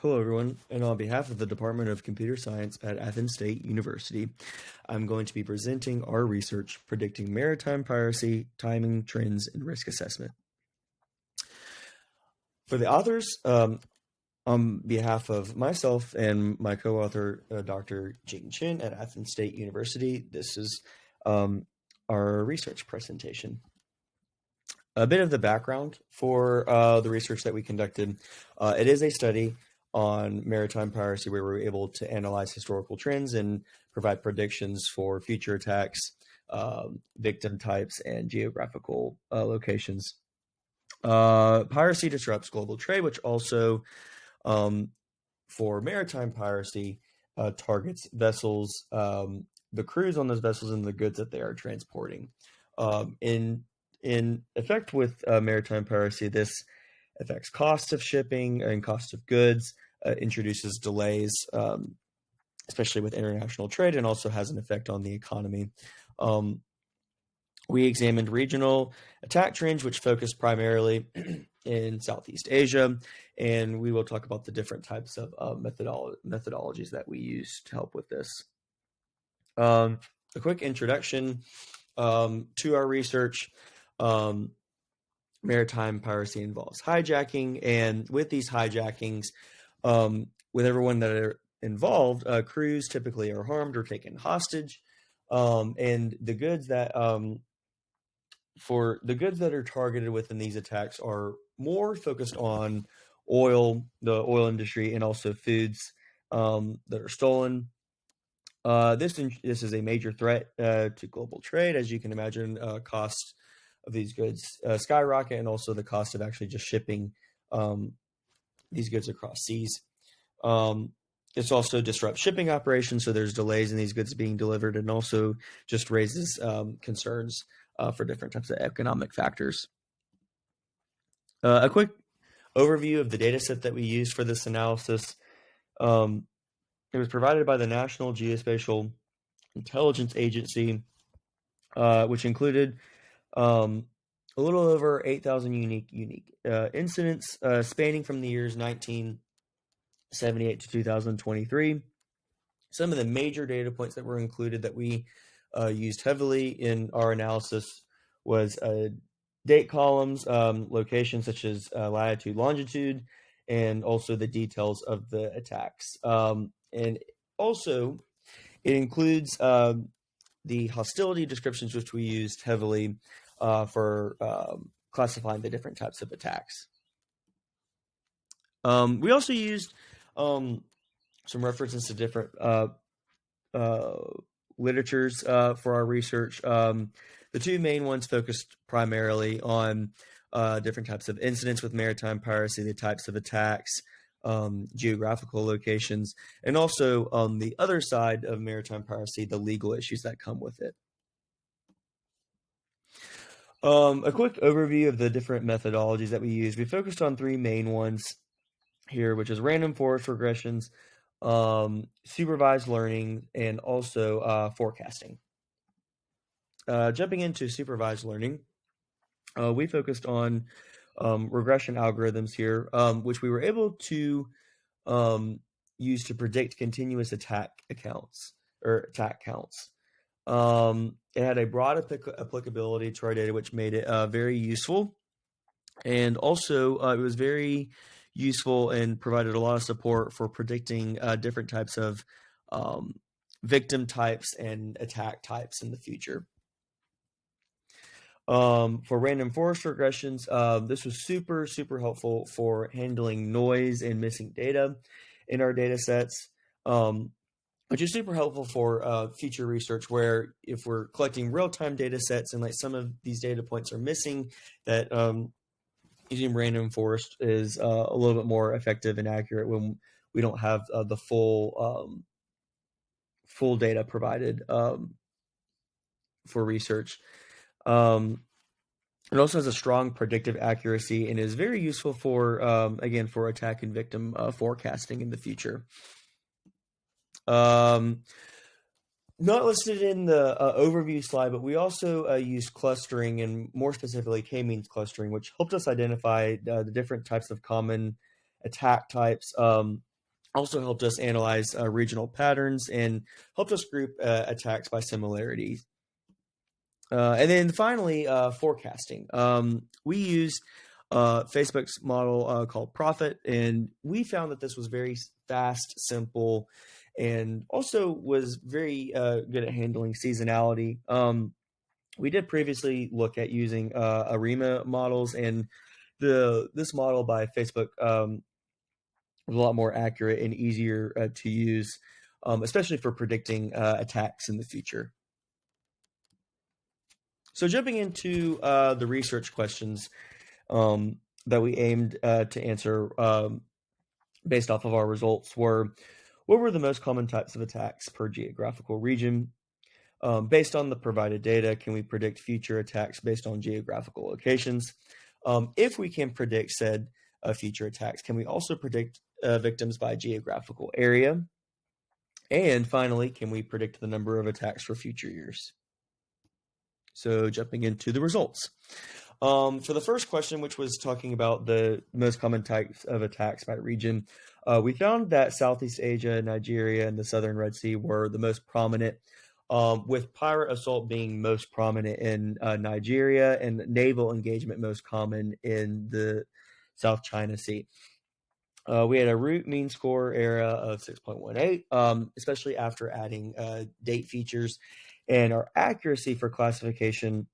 Hello, everyone, and on behalf of the Department of Computer Science at Athens State University, I'm going to be presenting our research predicting maritime piracy, timing, trends, and risk assessment. For the authors, on behalf of myself and my co-author, Dr. Jing Chen at Athens State University, this is our research presentation. A bit of the background for the research that we conducted. It is a study on maritime piracy where we were able to analyze historical trends and provide predictions for future attacks, victim types, and geographical locations. Piracy disrupts global trade, which also, for maritime piracy, targets vessels, the crews on those vessels, and the goods that they are transporting. In effect with maritime piracy, this affects cost of shipping and cost of goods, introduces delays, especially with international trade, and also has an effect on the economy. We examined regional attack trends, which focus primarily in Southeast Asia, and we will talk about the different types of methodologies that we use to help with this. A quick introduction to our research. Maritime piracy involves hijacking, and with these hijackings, with everyone that are involved, crews typically are harmed or taken hostage, and the goods that are targeted within these attacks are more focused on oil, the oil industry, and also foods that are stolen. This is a major threat to global trade, as you can imagine. Costs of these goods skyrocket, and also the cost of actually just shipping these goods across seas. This also disrupts shipping operations, so there's delays in these goods being delivered, and also just raises concerns for different types of economic factors. A quick overview of the data set that we used for this analysis. It was provided by the National Geospatial Intelligence Agency, which included a little over 8,000 unique incidents spanning from the years 1978 to 2023. Some of the major data points that were included that we used heavily in our analysis was date columns, locations such as latitude, longitude, and also the details of the attacks. And also, it includes the hostility descriptions, which we used heavily for classifying the different types of attacks. We also used some references to different literatures for our research. The two main ones focused primarily on different types of incidents with maritime piracy, the types of attacks, geographical locations, and also on the other side of maritime piracy, the legal issues that come with it. A quick overview of the different methodologies that we use. We focused on three main ones here, which is random forest regressions, supervised learning, and also forecasting. Jumping into supervised learning, we focused on regression algorithms here, which we were able to use to predict continuous attack counts. It had a broad applicability to our data, which made it very useful. And also, it was very useful and provided a lot of support for predicting different types of victim types and attack types in the future. For random forest regressions, this was super helpful for handling noise and missing data in our data sets, which is super helpful for future research, where if we're collecting real-time data sets and like some of these data points are missing, that using random forest is a little bit more effective and accurate when we don't have the full data provided for research. It also has a strong predictive accuracy and is very useful for, again, for attack and victim forecasting in the future. Not listed in the overview slide, but we also used clustering, and more specifically k-means clustering, which helped us identify the different types of common attack types Also helped us analyze regional patterns and helped us group attacks by similarities. And then finally, forecasting. We used Facebook's model called Profit, and we found that this was very fast, simple, and also was very good at handling seasonality. We did previously look at using ARIMA models, and this model by Facebook was a lot more accurate and easier to use, especially for predicting attacks in the future. So jumping into the research questions that we aimed to answer based off of our results were, what were the most common types of attacks per geographical region? Based on the provided data, can we predict future attacks based on geographical locations? If we can predict said future attacks, can we also predict victims by geographical area? And finally, can we predict the number of attacks for future years? So jumping into the results. For the first question, which was talking about the most common types of attacks by region, we found that Southeast Asia, Nigeria, and the Southern Red Sea were the most prominent, with pirate assault being most prominent in Nigeria and naval engagement most common in the South China Sea. We had a root mean score area of 6.18, especially after adding date features, and our accuracy for classification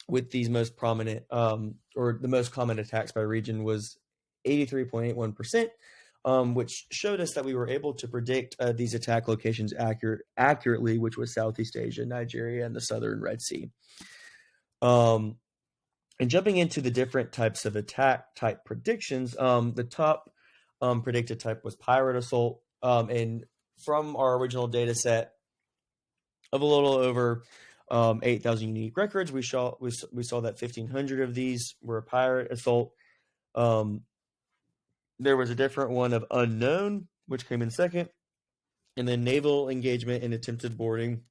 with these most prominent or the most common attacks by region was 83.81%, which showed us that we were able to predict these attack locations accurately, which was Southeast Asia, Nigeria, and the Southern Red Sea. And jumping into the different types of attack type predictions, the top predicted type was pirate assault. And from our original data set of a little over 8,000 unique records, we saw that 1,500 of these were pirate assault. There was a different one of unknown, which came in second, and then naval engagement and attempted boarding,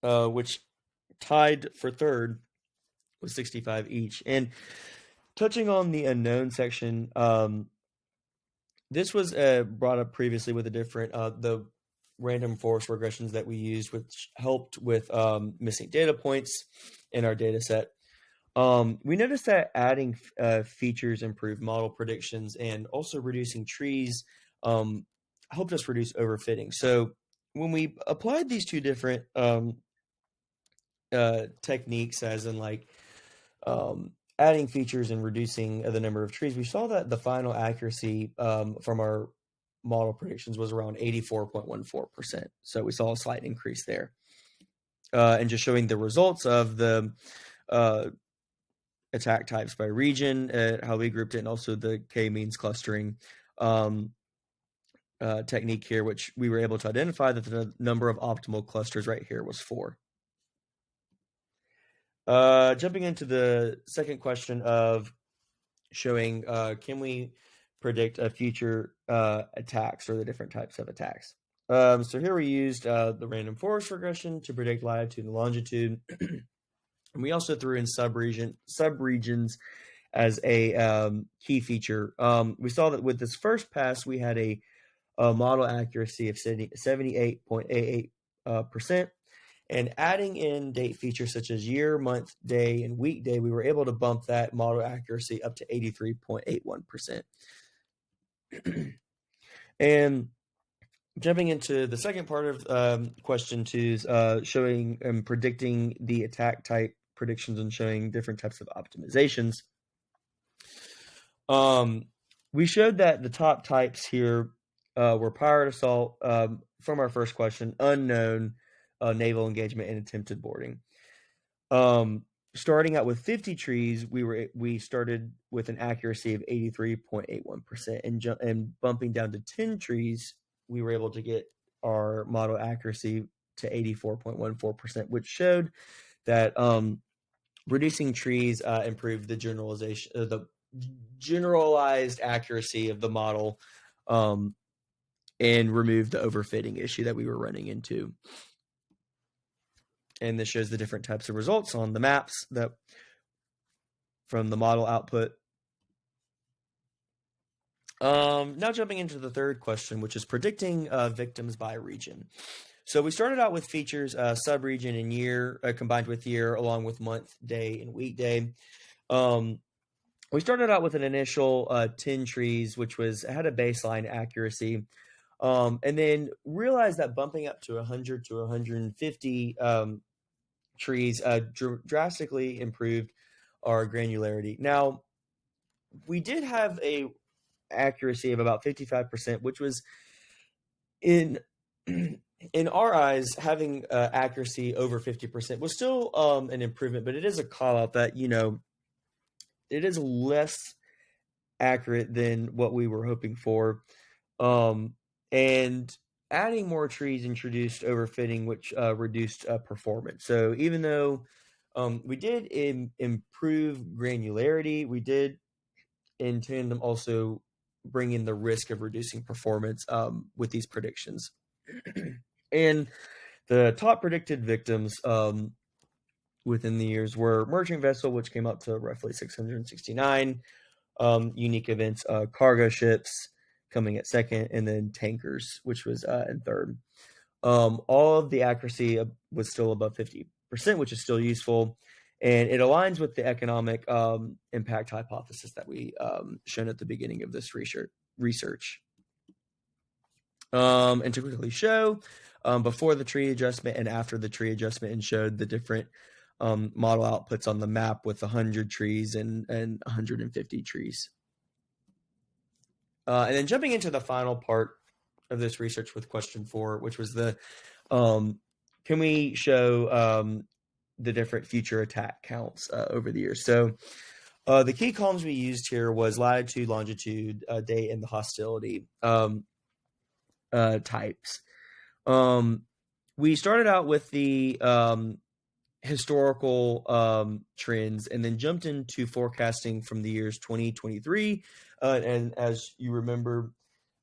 which tied for third with 65 each. And touching on the unknown section, this was brought up previously with a different the random forest regressions that we used, which helped with missing data points in our data set. We noticed that adding features improved model predictions, and also reducing trees helped us reduce overfitting. So when we applied these two different techniques, as in like adding features and reducing the number of trees, we saw that the final accuracy from our model predictions was around 84.14%. So we saw a slight increase there. And just showing the results of the attack types by region, how we grouped it, and also the k-means clustering technique here, which we were able to identify that the number of optimal clusters right here was 4. Jumping into the second question of showing, can we predict future attacks or the different types of attacks? So here we used the random forest regression to predict latitude and longitude. And we also threw in subregions as a key feature. We saw that with this first pass, we had a model accuracy of 78.88%. And adding in date features such as year, month, day, and weekday, we were able to bump that model accuracy up to 83.81%. And jumping into the second part of question 2 is showing and predicting the attack type predictions and showing different types of optimizations. We showed that the top types here were pirate assault, from our first question, unknown, naval engagement, and attempted boarding. Starting out with 50 trees, we started with an accuracy of 83.81%, and bumping down to 10 trees, we were able to get our model accuracy to 84.14%, which showed that reducing trees improved the generalized accuracy of the model, and removed the overfitting issue that we were running into. And this shows the different types of results on the maps that from the model output. Now jumping into the third question, which is predicting victims by region. So we started out with features sub-region and year combined with year, along with month, day, and weekday. We started out with an initial 10 trees, which had a baseline accuracy, and then realized that bumping up to 100 to 150 trees drastically improved our granularity. Now, we did have a accuracy of about 55%, which was in in our eyes, having accuracy over 50% was still an improvement, but it is a call out that, it is less accurate than what we were hoping for. And adding more trees introduced overfitting, which reduced performance. So even though we did improve granularity, we did in tandem also bring in the risk of reducing performance with these predictions. And the top predicted victims within the years were merchant vessel, which came up to roughly 669 unique events, cargo ships coming at second, and then tankers, which was in third. All of the accuracy was still above 50%, which is still useful, and it aligns with the economic impact hypothesis that we shown at the beginning of this research. And to quickly show before the tree adjustment and after the tree adjustment, and showed the different model outputs on the map with 100 trees and 150 trees. And then jumping into the final part of this research with question 4, which was can we show the different future attack counts over the years? So the key columns we used here was latitude, longitude, date, and the hostility types. We started out with the historical trends, and then jumped into forecasting from the years 2023. And as you remember,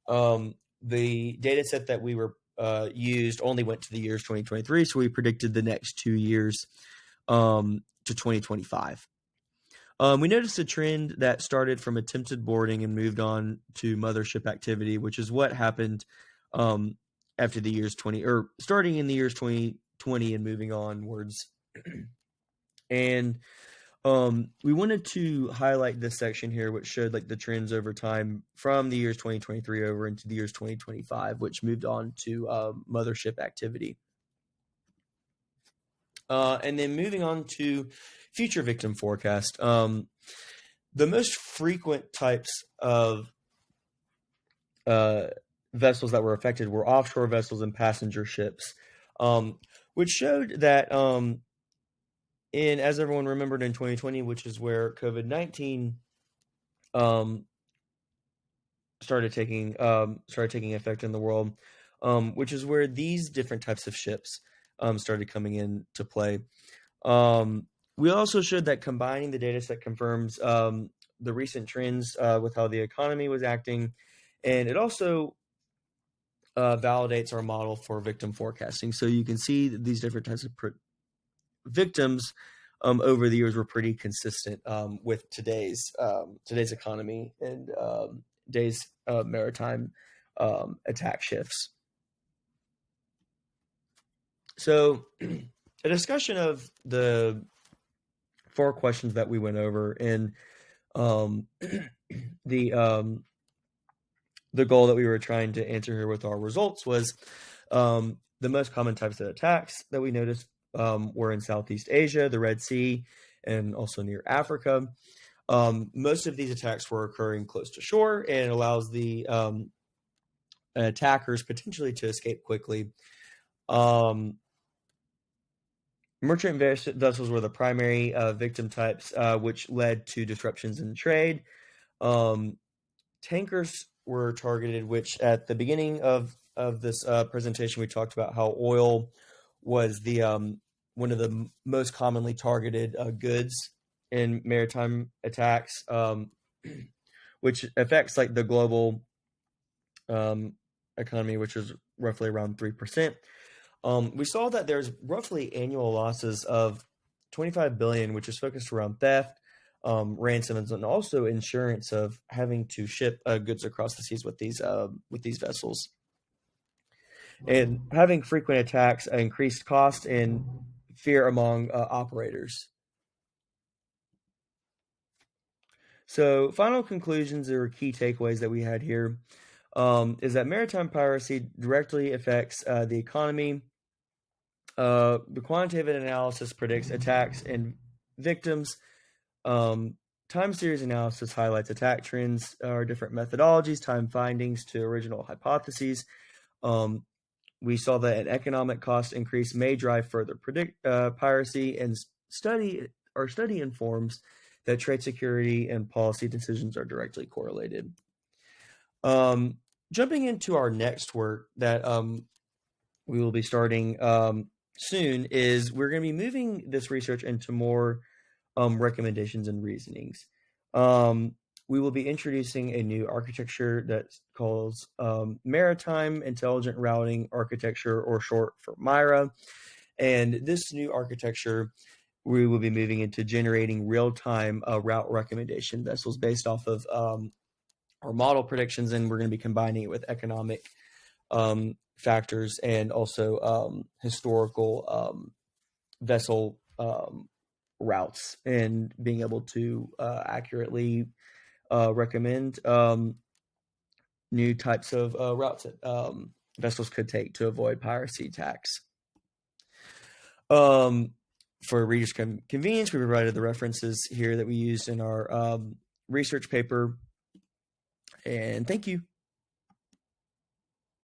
the data set that we were used only went to the years 2023, so we predicted the next 2 years to 2025. We noticed a trend that started from attempted boarding and moved on to mothership activity, which is what happened after the years 20, or starting in the years 2020 and moving onwards. And we wanted to highlight this section here, which showed like the trends over time from the years 2023 over into the years 2025, which moved on to mothership activity. And then moving on to future victim forecast. The most frequent types of vessels that were affected were offshore vessels and passenger ships, which showed that as everyone remembered in 2020, which is where COVID-19 started taking effect in the world, which is where these different types of ships started coming into play. We also showed that combining the data set confirms the recent trends with how the economy was acting, and it also validates our model for victim forecasting. So you can see that these different types of victims over the years were pretty consistent with today's economy and today's maritime attack shifts. So a discussion of the 4 questions that we went over, and the goal that we were trying to answer here with our results was the most common types of attacks that we noticed were in Southeast Asia, the Red Sea, and also near Africa. Most of these attacks were occurring close to shore, and it allows the attackers potentially to escape quickly. Merchant vessels were the primary victim types, which led to disruptions in trade. Tankers were targeted, which at the beginning of this presentation, we talked about how oil was the one of the most commonly targeted goods in maritime attacks, which affects like the global economy, which is roughly around 3%. We saw that there's roughly annual losses of 25 billion, which is focused around theft, ransoms, and also insurance of having to ship goods across the seas with these vessels. And having frequent attacks increased cost and fear among operators. So, final conclusions or key takeaways that we had here is that maritime piracy directly affects the economy. The quantitative analysis predicts attacks and victims. Time series analysis highlights attack trends or different methodologies, time findings to original hypotheses. We saw that an economic cost increase may drive further piracy, and study informs that trade security and policy decisions are directly correlated. Jumping into our next work that we will be starting soon is we're going to be moving this research into more recommendations and reasonings. We will be introducing a new architecture that's called Maritime Intelligent Routing Architecture, or short for MIRA. And this new architecture, we will be moving into generating real-time route recommendation vessels based off of our model predictions, and we're going to be combining it with economic factors and also historical vessel routes, and being able to accurately recommend new types of routes that vessels could take to avoid piracy attacks. For readers' convenience, we provided the references here that we used in our research paper. And thank you.